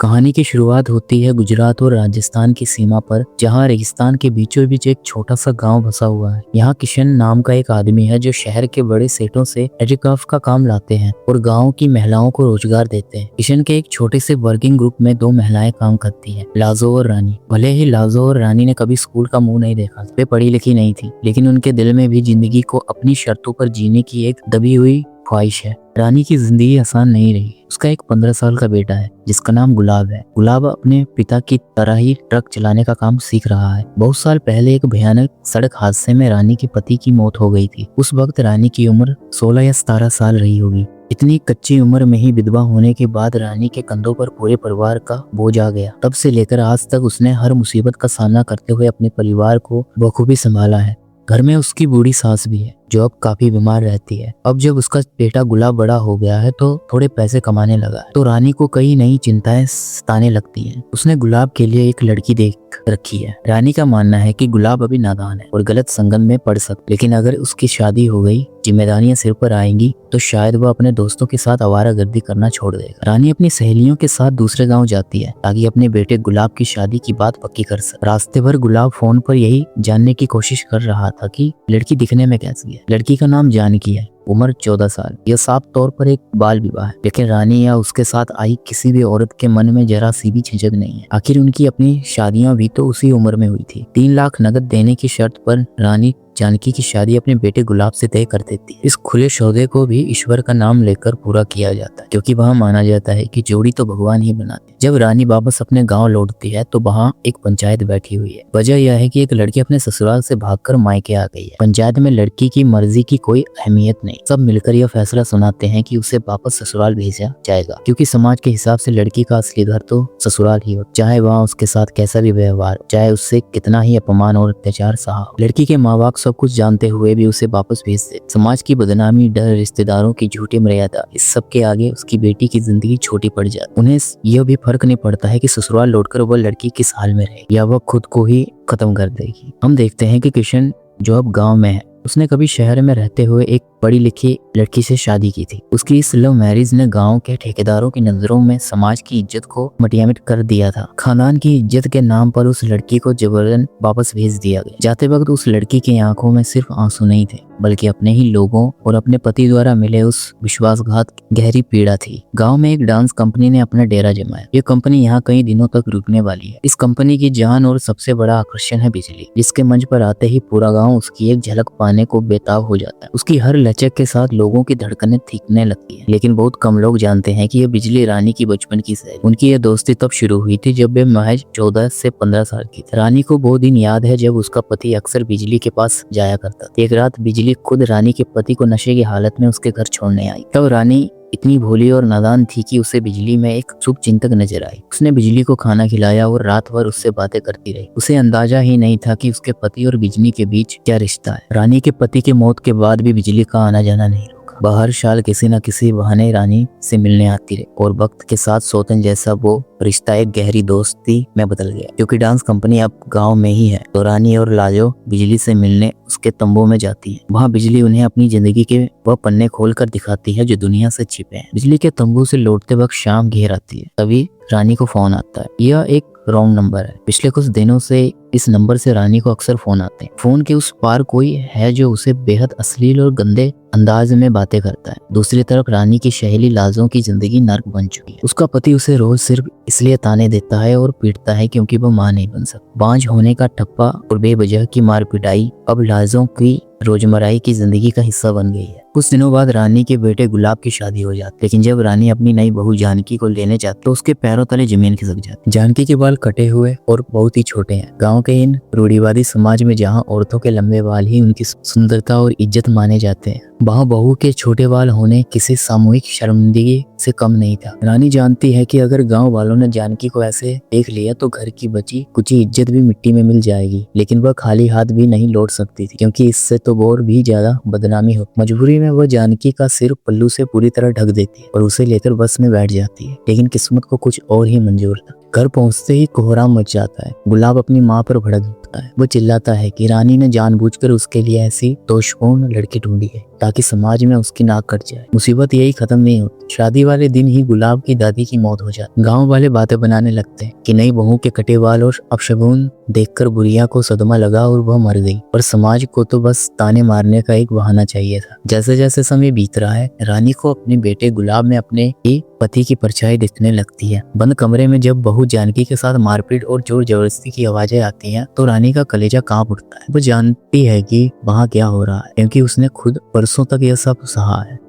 कहानी की शुरुआत होती है गुजरात और राजस्थान की सीमा पर, जहां रेगिस्तान के बीचों बीच एक छोटा सा गांव बसा हुआ है। यहाँ किशन नाम का एक आदमी है जो शहर के बड़े सेठों से हैंडीक्राफ्ट का काम लाते हैं और गांव की महिलाओं को रोजगार देते हैं। किशन के एक छोटे से वर्किंग ग्रुप में दो महिलाएं काम करती हैं, लाजो और रानी। भले ही लाजो और रानी ने कभी स्कूल का मुंह नहीं देखा, वे पढ़ी लिखी नहीं थी, लेकिन उनके दिल में भी जिंदगी को अपनी शर्तों पर जीने की एक दबी हुई ख्वाहिश है। रानी की जिंदगी आसान नहीं रही। उसका एक 15 साल का बेटा है जिसका नाम गुलाब है। गुलाब अपने पिता की तरह ही ट्रक चलाने का काम सीख रहा है। बहुत साल पहले एक भयानक सड़क हादसे में रानी के पति की मौत हो गई थी। उस वक्त रानी की उम्र 16 या 17 साल रही होगी। इतनी कच्ची उम्र में ही विधवा होने के बाद रानी के कंधों पर पूरे परिवार का बोझ आ गया। तब से लेकर आज तक उसने हर मुसीबत का सामना करते हुए अपने परिवार को बखूबी संभाला है। घर में उसकी बूढ़ी सास भी है जो अब काफी बीमार रहती है। अब जब उसका बेटा गुलाब बड़ा हो गया है तो थोड़े पैसे कमाने लगा है, तो रानी को कई नई चिंताएं सताने लगती हैं। उसने गुलाब के लिए एक लड़की देख रखी है। रानी का मानना है कि गुलाब अभी नादान है और गलत संगत में पड़ सकता, लेकिन अगर उसकी शादी हो गई, जिम्मेदारियां सिर पर आएंगी, तो शायद वह अपने दोस्तों के साथ आवारागर्दी करना छोड़ देगा। रानी अपनी सहेलियों के साथ दूसरे गांव जाती है ताकि अपने बेटे गुलाब की शादी की बात पक्की कर सके। रास्ते भर गुलाब फोन पर यही जानने की कोशिश कर रहा था कि लड़की दिखने में कैसी है। लड़की का नाम जानकी है, उम्र 14 साल। यह साफ तौर पर एक बाल विवाह है, लेकिन रानी या उसके साथ आई किसी भी औरत के मन में जरा सी भी झिझक नहीं है। आखिर उनकी अपनी शादियां भी तो उसी उम्र में हुई थी। 3 लाख नगद देने की शर्त पर रानी जानकी की शादी अपने बेटे गुलाब से तय कर देती है। इस खुले सौदे को भी ईश्वर का नाम लेकर पूरा किया जाता है, क्योंकि वहाँ माना जाता है कि जोड़ी तो भगवान ही बनाते हैं। जब रानी वापस अपने गांव लौटती है तो वहाँ एक पंचायत बैठी हुई है। वजह यह है कि एक लड़की अपने ससुराल से भागकर मायके आ गई है। पंचायत में लड़की की मर्जी की कोई अहमियत नहीं। सब मिलकर यह फैसला सुनाते हैं कि उसे वापस ससुराल भेजा जाएगा, क्योंकि समाज के हिसाब से लड़की का असली घर तो ससुराल ही हो, चाहे वहाँ उसके साथ कैसा भी व्यवहार, चाहे उससे कितना ही अपमान और अत्याचार सहा। लड़की के माँ बाप सब कुछ जानते हुए भी उसे वापस भेज दे। समाज की बदनामी, डर, रिश्तेदारों की झूठी मर्यादा, इस सब के आगे उसकी बेटी की जिंदगी छोटी पड़ जाती। उन्हें यह भी फर्क नहीं पड़ता है कि ससुराल लौटकर वह लड़की किस हाल में रहेगी या वह खुद को ही खत्म कर देगी। हम देखते हैं कि किशन जो अब गांव में है, उसने कभी शहर में रहते हुए एक पढ़ी लिखी लड़की से शादी की थी। उसकी इस लव मैरिज ने गांव के ठेकेदारों की नजरों में समाज की इज्जत को मटियामिट कर दिया था। खानदान की इज्जत के नाम पर उस लड़की को जबरन वापस भेज दिया गया। जाते वक्त उस लड़की की आंखों में सिर्फ आंसू नहीं थे, बल्कि अपने ही लोगों और अपने पति द्वारा मिले उस विश्वासघात की गहरी पीड़ा थी। गांव में एक डांस कंपनी ने अपना डेरा जमाया। ये कंपनी यहाँ कई दिनों तक रुकने वाली है। इस कंपनी की जान और सबसे बड़ा आकर्षण है बिजली, जिसके मंच पर आते ही पूरा गाँव उसकी एक झलक पाने को बेताब हो जाता है। उसकी हर लचक के साथ लोगों की धड़कनें थीकने लगती है। लेकिन बहुत कम लोग जानते हैं कि यह बिजली रानी की बचपन की सहेली। उनकी यह दोस्ती तब शुरू हुई थी जब वे महज 14 से 15 साल की थी। रानी को वो दिन याद है जब उसका पति अक्सर बिजली के पास जाया करता था। एक रात बिजली खुद रानी के पति को नशे की हालत में उसके घर छोड़ने आई। तब रानी इतनी भोली और नादान थी कि उसे बिजली में एक शुभ चिंतक नजर आई। उसने बिजली को खाना खिलाया और रात भर उससे बातें करती रही। उसे अंदाजा ही नहीं था कि उसके पति और बिजली के बीच क्या रिश्ता है। रानी के पति की मौत के बाद भी बिजली का आना जाना नहीं रुका। हर साल किसी न किसी बहाने रानी से मिलने आती रही और वक्त के साथ सौतन जैसा वो रिश्ता एक गहरी दोस्ती में बदल गया। क्योंकि डांस कंपनी अब गांव में ही है, तो रानी और लाजो बिजली से मिलने उसके तंबू में जाती है। वहाँ बिजली उन्हें अपनी जिंदगी के वह पन्ने खोलकर दिखाती है जो दुनिया से छिपे हैं। बिजली के तंबू से लौटते वक्त शाम घेर आती है। तभी रानी को फोन आता है। यह एक रॉन्ग नंबर है। पिछले कुछ दिनों से इस नंबर से रानी को अक्सर फोन आते हैं। फोन के उस पार कोई है जो उसे बेहद अश्लील और गंदे अंदाज में बातें करता है। दूसरी तरफ रानी की सहेली लाजों की जिंदगी नर्क बन चुकी है। उसका पति उसे रोज सिर्फ इसलिए ताने देता है और पीटता है क्योंकि वो मां नहीं बन सकती। बांझ होने का ठप्पा और बेवजह की मार पिटाई अब लाजों की रोजमर्रा की जिंदगी का हिस्सा बन गई है। कुछ दिनों बाद रानी के बेटे गुलाब की शादी हो जाती, लेकिन जब रानी अपनी नई बहू जानकी को लेने जाती तो उसके पैरों तले जमीन खिसक जाती। जानकी के बाल कटे हुए और बहुत ही छोटे हैं। गांव के इन रूढ़िवादी समाज में जहां औरतों के लंबे बाल ही उनकी सुंदरता और इज्जत माने जाते हैं, वहाँ बहू के छोटे बाल होने किसी सामूहिक शर्मिंदगी से कम नहीं था। रानी जानती है कि अगर गांव वालों ने जानकी को ऐसे देख लिया तो घर की बची कुछ इज्जत भी मिट्टी में मिल जाएगी। लेकिन वह खाली हाथ भी नहीं लौट सकती थी, क्योंकि इससे तो और भी ज्यादा बदनामी हो। मजबूरी में वह जानकी का सिर पल्लू से पूरी तरह ढक देती है और उसे लेकर बस में बैठ जाती है। लेकिन किस्मत को कुछ और ही मंजूर था। घर पहुंचते ही कोहराम मच जाता है। गुलाब अपनी माँ पर भड़क उठता है। वो चिल्लाता है कि रानी ने जानबूझकर उसके लिए ऐसी दोषपूर्ण लड़की ढूंढी है ताकि समाज में उसकी नाक कट जाए। मुसीबत यही खत्म नहीं होती। शादी वाले दिन ही गुलाब की दादी की मौत हो जाती। गांव वाले बातें बनाने लगते हैं कि नई बहू के कटे बाल और अपशगुन देखकर बुढ़िया को सदमा लगा और वह मर गई। पर समाज को तो बस ताने मारने का एक बहाना चाहिए था। जैसे जैसे समय बीत रहा है, रानी को अपने बेटे गुलाब में अपने ही पति की परछाई दिखने लगती है। बंद कमरे में जब बहू जानकी के साथ मारपीट और जोर जबरदस्ती की आवाजें आती हैं, तो रानी का कलेजा कांप उठता है। वो जानती है कि वहाँ क्या हो रहा है, क्योंकि उसने खुद परसों तक यह सब सहा है।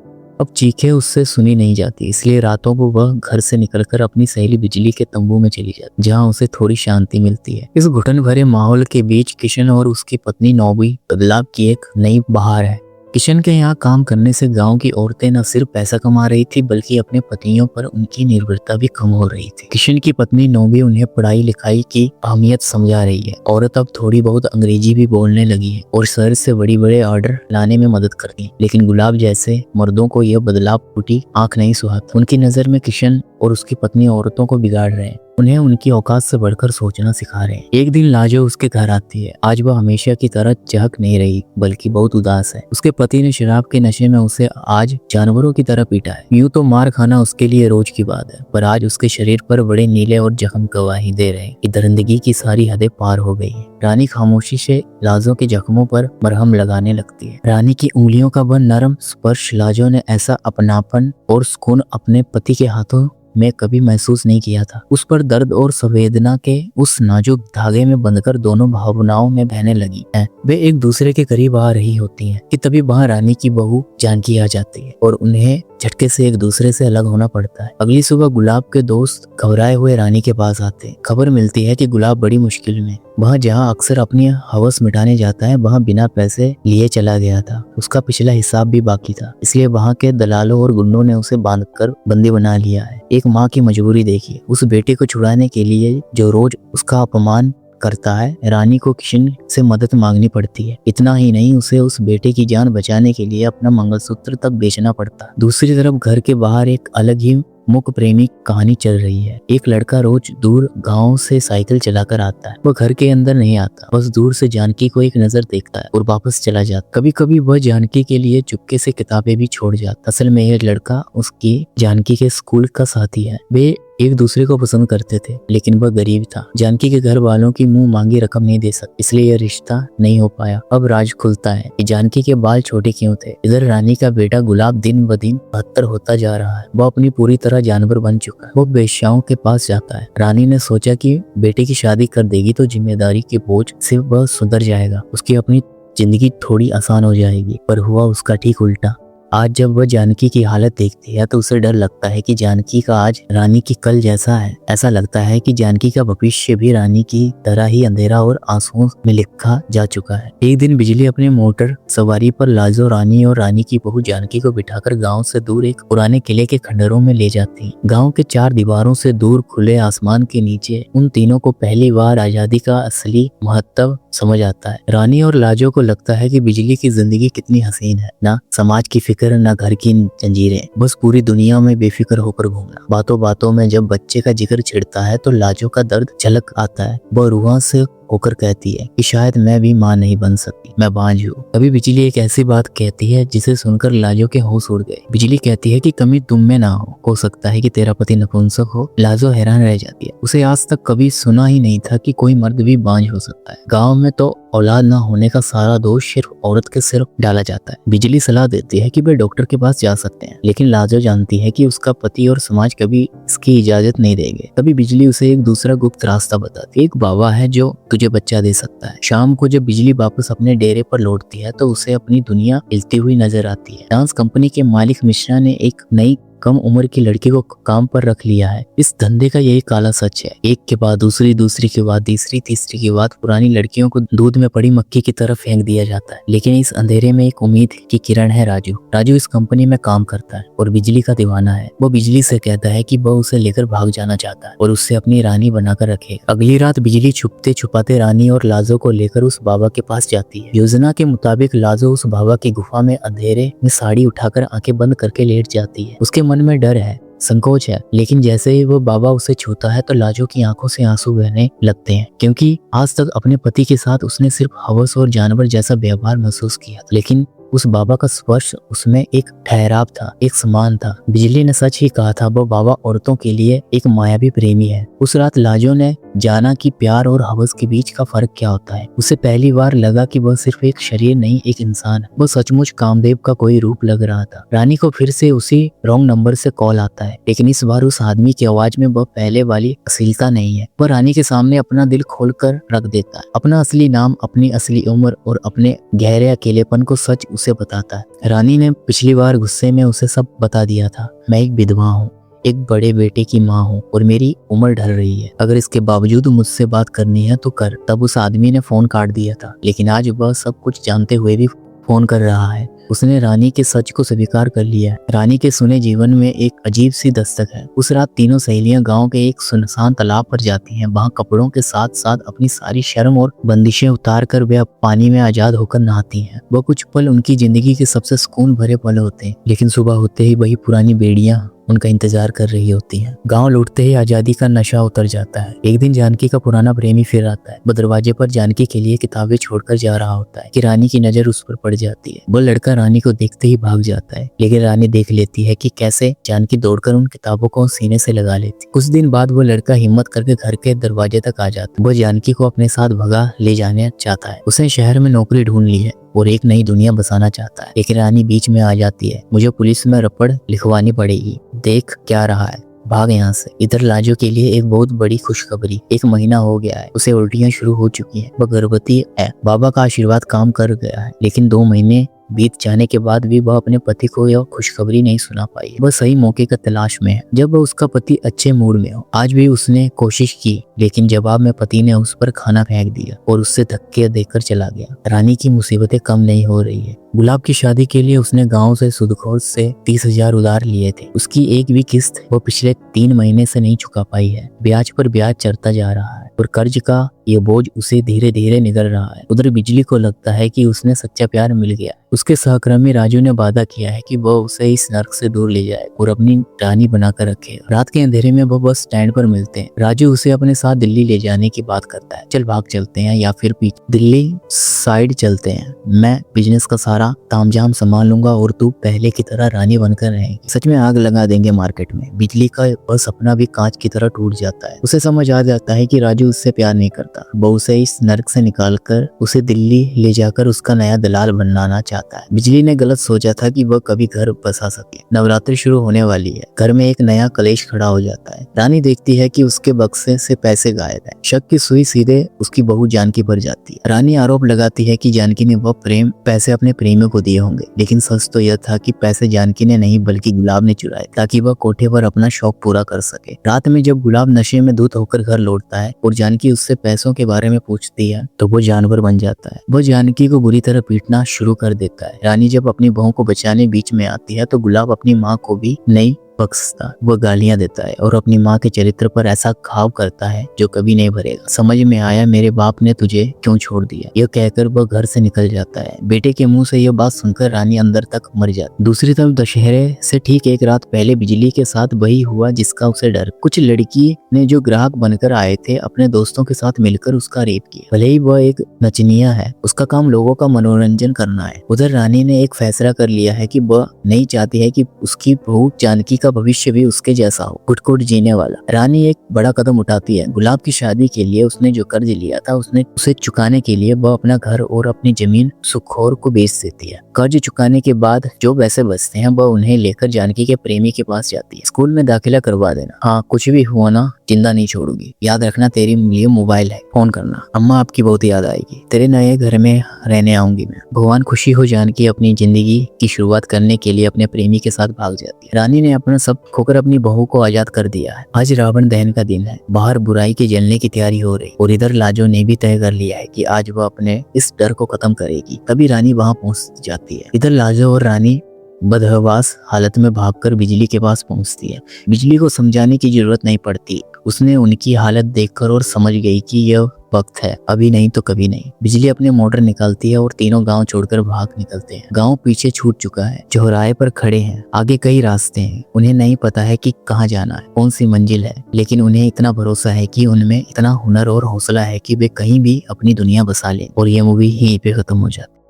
अब चीखें उससे सुनी नहीं जाती, इसलिए रातों को वह घर से निकलकर अपनी सहेली बिजली के तंबू में चली जाती, जहाँ उसे थोड़ी शांति मिलती है। इस घुटन भरे माहौल के बीच किशन और उसकी पत्नी नौबी बदलाव की एक नई बहार है। किशन के यहाँ काम करने से गांव की औरतें न सिर्फ पैसा कमा रही थी, बल्कि अपने पतियों पर उनकी निर्भरता भी कम हो रही थी। किशन की पत्नी नोबी उन्हें पढ़ाई लिखाई की अहमियत समझा रही है। औरत अब थोड़ी बहुत अंग्रेजी भी बोलने लगी है और शहर से बड़े ऑर्डर लाने में मदद करती है। लेकिन गुलाब जैसे मर्दों को यह बदलाव फूटी आंख नहीं सुहाता। उनकी नजर में किशन और उसकी पत्नी औरतों को बिगाड़ रहे हैं, उन्हें उनकी औकात से बढ़कर सोचना सिखा रहे हैं। एक दिन लाजो उसके घर आती है। आज वह हमेशा की तरह चहक नहीं रही, बल्कि बहुत उदास है। उसके पति ने शराब के नशे में उसे आज जानवरों की तरह पीटा है। यूं तो मार खाना उसके लिए रोज की बात है, पर आज उसके शरीर पर बड़े नीले और जख्म गवाही दे रहे हैं कि दरिंदगी की सारी हदें पार हो गई है। रानी खामोशी से लाजो के जख्मों पर मरहम लगाने लगती है। रानी की उंगलियों का वह नरम स्पर्श, लाजो ने ऐसा अपनापन और सुकून अपने पति के हाथों में कभी महसूस नहीं किया था। उस पर दर्द और संवेदना के उस नाजुक धागे में बंधकर दोनों भावनाओं में बहने लगी हैं। वे एक दूसरे के करीब आ रही होती हैं कि तभी वहां रानी की बहू जानकी आ जाती है और उन्हें झटके से एक दूसरे से अलग होना पड़ता है। अगली सुबह गुलाब के दोस्त घबराए हुए रानी के पास आते हैं। खबर मिलती है कि गुलाब बड़ी मुश्किल में। वह जहाँ अक्सर अपनी हवस मिटाने जाता है, वहाँ बिना पैसे लिए चला गया था। उसका पिछला हिसाब भी बाकी था, इसलिए वहाँ के दलालों और गुंडों ने उसे बांधकर बंदी बना लिया है। एक माँ की मजबूरी देखिए, उस बेटे को छुड़ाने के लिए जो रोज उसका अपमान करता है, रानी को किशन से मदद मांगनी पड़ती है। इतना ही नहीं, उसे उस बेटे की जान बचाने के लिए अपना मंगलसूत्र तक बेचना पड़ता है। दूसरी तरफ घर के बाहर एक अलग ही मुख प्रेमी कहानी चल रही है। एक लड़का रोज दूर गांव से साइकिल चलाकर आता है। वह घर के अंदर नहीं आता, बस दूर से जानकी को एक नजर देखता है और वापस चला जाता। कभी कभी वह जानकी के लिए चुपके से किताबें भी छोड़ जाता। असल में यह लड़का उसकी जानकी के स्कूल का साथी है। वे एक दूसरे को पसंद करते थे, लेकिन वह गरीब था। जानकी के घर वालों की मुंह मांगी रकम नहीं दे सकते, इसलिए यह रिश्ता नहीं हो पाया। अब राज खुलता है कि जानकी के बाल छोटे क्यों थे। इधर रानी का बेटा गुलाब दिन ब दिन बदतर होता जा रहा है। वह अपनी पूरी तरह जानवर बन चुका है। वो बेश्याओं के पास जाता है। रानी ने सोचा कि बेटे की शादी कर देगी तो जिम्मेदारी के बोझ से वह सुधर जाएगा, उसकी अपनी जिंदगी थोड़ी आसान हो जाएगी। पर हुआ उसका ठीक उल्टा। आज जब वह जानकी की हालत देखती है तो उसे डर लगता है कि जानकी का आज रानी की कल जैसा है। ऐसा लगता है कि जानकी का भविष्य भी रानी की तरह ही अंधेरा और आंसुओं में लिखा जा चुका है। एक दिन बिजली अपने मोटर सवारी पर लाजो, रानी और रानी की बहू जानकी को बिठाकर गांव से दूर एक पुराने किले के खंडरों में ले जाती है। गांव के चार दीवारों से दूर खुले आसमान के नीचे उन तीनों को पहली बार आजादी का असली महत्व समझ आता है। रानी और लाजो को लगता है कि बिजली की जिंदगी कितनी हसीन है, ना समाज की फिक्र, ना घर की जंजीरें, बस पूरी दुनिया में बेफिक्र होकर घूमना। बातों बातों में जब बच्चे का जिक्र छिड़ता है तो लाजो का दर्द झलक आता है। वह रूहां से होकर कहती है कि शायद मैं भी माँ नहीं बन सकती, मैं बांझ हूँ। तभी बिजली एक ऐसी बात कहती है जिसे सुनकर लाजो के होश उड़ गए। बिजली कहती है कि कमी तुम में ना हो सकता है कि तेरा पति नपुंसक हो। लाजो हैरान रह जाती है। उसे आज तक कभी सुना ही नहीं था कि कोई मर्द भी बांझ हो सकता है। गाँव में तो औलाद न होने का सारा दोष सिर्फ औरत के सिर डाला जाता है। बिजली सलाह देती है कि वे डॉक्टर के पास जा सकते हैं, लेकिन लाजो जानती है कि उसका पति और समाज कभी इसकी इजाजत नहीं देंगे। तभी बिजली उसे एक दूसरा गुप्त रास्ता बताती है। एक बाबा है जो तुझे बच्चा दे सकता है। शाम को जब बिजली वापस अपने डेरे पर लौटती है तो उसे अपनी दुनिया हिलती हुई नजर आती है। डांस कंपनी के मालिक मिश्रा ने एक नई कम उम्र की लड़की को काम पर रख लिया है। इस धंधे का यही काला सच है। एक के बाद दूसरी, दूसरी के बाद तीसरी, तीसरी के बाद पुरानी लड़कियों को दूध में पड़ी मक्खी की तरफ फेंक दिया जाता है। लेकिन इस अंधेरे में एक उम्मीद की किरण है। राजू इस कंपनी में काम करता है और बिजली का दीवाना है। वो बिजली से कहता है कि वह उसे लेकर भाग जाना चाहता है और उससे अपनी रानी बनाकर रखेगा। अगली रात बिजली छुपते छुपाते रानी और लाजो को लेकर उस बाबा के पास जाती है। योजना के मुताबिक लाजो उस बाबा की गुफा में अंधेरे में साड़ी उठाकर आंखें बंद करके लेट जाती है। उसके मन में डर है, संकोच है, लेकिन जैसे ही वो बाबा उसे छूता है तो लाजो की आंखों से आंसू बहने लगते हैं, क्योंकि आज तक अपने पति के साथ उसने सिर्फ हवस और जानवर जैसा व्यवहार महसूस किया था। लेकिन उस बाबा का स्पर्श उसमें एक ठहराव था, एक सम्मान था। बिजली ने सच ही कहा था, वो बाबा औरतों के लिए एक मायावी प्रेमी है। उस रात लाजो ने जाना कि प्यार और हवस के बीच का फर्क क्या होता है। उसे पहली बार लगा कि वह सिर्फ एक शरीर नहीं, एक इंसान है। वह सचमुच कामदेव का कोई रूप लग रहा था। रानी को फिर से उसी रॉन्ग नंबर से कॉल आता है, लेकिन इस बार उस आदमी की आवाज में वह पहले वाली अश्लीलता नहीं है। वह रानी के सामने अपना दिल खोलकर रख देता है, अपना असली नाम, अपनी असली उम्र और अपने गहरे अकेलेपन को सच उसे बताता है। रानी ने पिछली बार गुस्से में उसे सब बता दिया था। मैं एक विधवा हूँ, एक बड़े बेटे की माँ हूँ और मेरी उम्र ढल रही है। अगर इसके बावजूद मुझसे बात करनी है तो कर। तब उस आदमी ने फोन काट दिया था, लेकिन आज वह सब कुछ जानते हुए भी फोन कर रहा है। उसने रानी के सच को स्वीकार कर लिया है। रानी के सुने जीवन में एक अजीब सी दस्तक है। उस रात तीनों सहेलियां गांव के एक सुनसान तालाब पर जाती हैं। वहां कपड़ों के साथ साथ अपनी सारी शर्म और बंदिशें उतार कर वे पानी में आजाद होकर नहाती हैं। वह कुछ पल उनकी जिंदगी के सबसे सुकून भरे पल होते हैं, लेकिन सुबह होते ही वही पुरानी बेड़ियां उनका इंतजार कर रही होती हैं। गांव लौटते ही आजादी का नशा उतर जाता है। एक दिन जानकी का पुराना प्रेमी फिर आता है। वो दरवाजे पर जानकी के लिए किताबें छोड़कर जा रहा होता है कि रानी की नजर उस पर पड़ जाती है। वो लड़का रानी को देखते ही भाग जाता है, लेकिन रानी देख लेती है कि कैसे जानकी दौड़कर उन किताबों को सीने से लगा लेती। कुछ दिन बाद वो लड़का हिम्मत करके घर के दरवाजे तक आ जाता है। वो जानकी को अपने साथ भगा ले जाने चाहता है। उसने शहर में नौकरी ढूंढ ली है और एक नई दुनिया बसाना चाहता है, लेकिन रानी बीच में आ जाती है। मुझे पुलिस में रपड़ लिखवानी पड़ेगी, देख क्या रहा है, भाग यहाँ से। इधर लाजो के लिए एक बहुत बड़ी खुशखबरी। 1 महीना हो गया है, उसे उल्टियां शुरू हो चुकी हैं। वह गर्भवती है। बाबा का आशीर्वाद काम कर गया है, लेकिन 2 महीने बीत जाने के बाद भी वह अपने पति को यह खुशखबरी नहीं सुना पाई। वह सही मौके का तलाश में है, जब वह उसका पति अच्छे मूड में हो। आज भी उसने कोशिश की, लेकिन जवाब में पति ने उस पर खाना फेंक दिया और उससे धक्के देकर चला गया। रानी की मुसीबतें कम नहीं हो रही है। गुलाब की शादी के लिए उसने गांव से सुदखोर से 30,000 उधार लिए थे। उसकी एक भी किस्त वो पिछले 3 महीने से नहीं चुका पाई है। ब्याज पर ब्याज चढ़ता जा रहा है और कर्ज का ये बोझ उसे धीरे धीरे निगल रहा है। उधर बिजली को लगता है कि उसने सच्चा प्यार मिल गया। उसके सहकर्मी राजू ने वादा किया है कि वह उसे इस नर्क से दूर ले जाए और अपनी रानी बनाकर रखेगा। रात के अंधेरे में वह बस स्टैंड पर मिलते हैं। राजू उसे अपने साथ दिल्ली ले जाने की बात करता है। चल भाग चलते हैं, या फिर दिल्ली साइड चलते हैं। मैं बिजनेस का सारा तामझाम संभाल लूंगा और तू पहले की तरह रानी बनकर रहेगी। सच में आग लगा देंगे मार्केट में। बिजली का वह सपना भी कांच की तरह टूट जाता है। उसे समझ आ जाता है कि राजू उससे प्यार नहीं करता। वो उसे इस नर्क से निकालकर उसे दिल्ली ले जाकर उसका नया दलाल बनाना चाहता है। बिजली ने गलत सोचा था कि वह कभी घर बसा सके। नवरात्रि शुरू होने वाली है। घर में एक नया कलेश खड़ा हो जाता है। रानी देखती है कि उसके बक्से से पैसे गायब है। शक की सुई सीधे उसकी बहू जानकी पर जाती है। रानी आरोप लगाती है कि जानकी ने वह पैसे अपने प्रेमी को दिए होंगे, लेकिन सच तो यह था कि पैसे जानकी ने नहीं बल्कि गुलाब ने चुराए, ताकि वह कोठे पर अपना शौक पूरा कर सके। रात में जब गुलाब नशे में धुत होकर घर लौटता है और जानकी उससे पैसों के बारे में पूछती है तो वो जानवर बन जाता है। वह जानकी को बुरी तरह पीटना शुरू कर देता है। रानी जब अपनी बहू को बचाने बीच में आती है तो गुलाब अपनी माँ को भी नहीं बख्शता। वह गालियां देता है और अपनी माँ के चरित्र पर ऐसा घाव करता है जो कभी नहीं भरेगा। समझ में आया मेरे बाप ने तुझे क्यों छोड़ दिया, यह कहकर वह घर से निकल जाता है। बेटे के मुंह से यह बात सुनकर रानी अंदर तक मर जाती। दूसरी तरफ दशहरे से ठीक एक रात पहले बिजली के साथ वही हुआ जिसका उसे डर। कुछ लड़की ने जो ग्राहक बनकर आए थे अपने दोस्तों के साथ मिलकर उसका रेप किया। भले ही वह एक नचनिया है, उसका काम लोगों का मनोरंजन करना है। उधर रानी ने एक फैसला कर लिया है कि वह नहीं चाहती है कि उसकी बहू जानकी का भविष्य भी उसके जैसा हो, कुट-कुट जीने वाला। रानी एक बड़ा कदम उठाती है। गुलाब की शादी के लिए उसने जो कर्ज लिया था उसे चुकाने के लिए वह अपना घर और अपनी जमीन सुखौर को बेच देती है। कर्ज चुकाने के बाद जो पैसे बचते हैं वह उन्हें लेकर जानकी के प्रेमी के पास जाती है। स्कूल में दाखिला करवा देना, हाँ कुछ भी हुआ ना जिंदा नहीं छोड़ूंगी। याद रखना तेरे लिए मोबाइल है, फोन करना, अम्मा आपकी बहुत याद आएगी। तेरे नए घर में रहने आऊंगी मैं। भगवान खुशी हो जानकी अपनी जिंदगी की शुरुआत करने के लिए अपने प्रेमी के साथ भाग जाती है। रानी ने अपना सब खोकर अपनी बहू को आजाद कर दिया है। आज रावण दहन का दिन है। बाहर बुराई के जलने की तैयारी हो रही और इधर लाजो ने भी तय कर लिया है कि आज वह अपने इस डर को खत्म करेगी। तभी रानी वहां पहुंच जाती है। इधर लाजो और रानी बदहवास हालत में भागकर बिजली के पास पहुंचती है। बिजली को समझाने की जरूरत नहीं पड़ती, उसने उनकी हालत देखकर और समझ गई कि यह वक्त है, अभी नहीं तो कभी नहीं। बिजली अपने मोटर निकालती है और तीनों गांव छोड़कर भाग निकलते हैं। गांव पीछे छूट चुका है, चौराहे पर खड़े हैं, आगे कई रास्ते हैं। उन्हें नहीं पता है कि कहाँ जाना है, कौन सी मंजिल है, लेकिन उन्हें इतना भरोसा है कि उनमें इतना हुनर और हौसला है कि वे कहीं भी अपनी दुनिया बसा लें। और ये मूवी यहीं पे खत्म हो जाती है।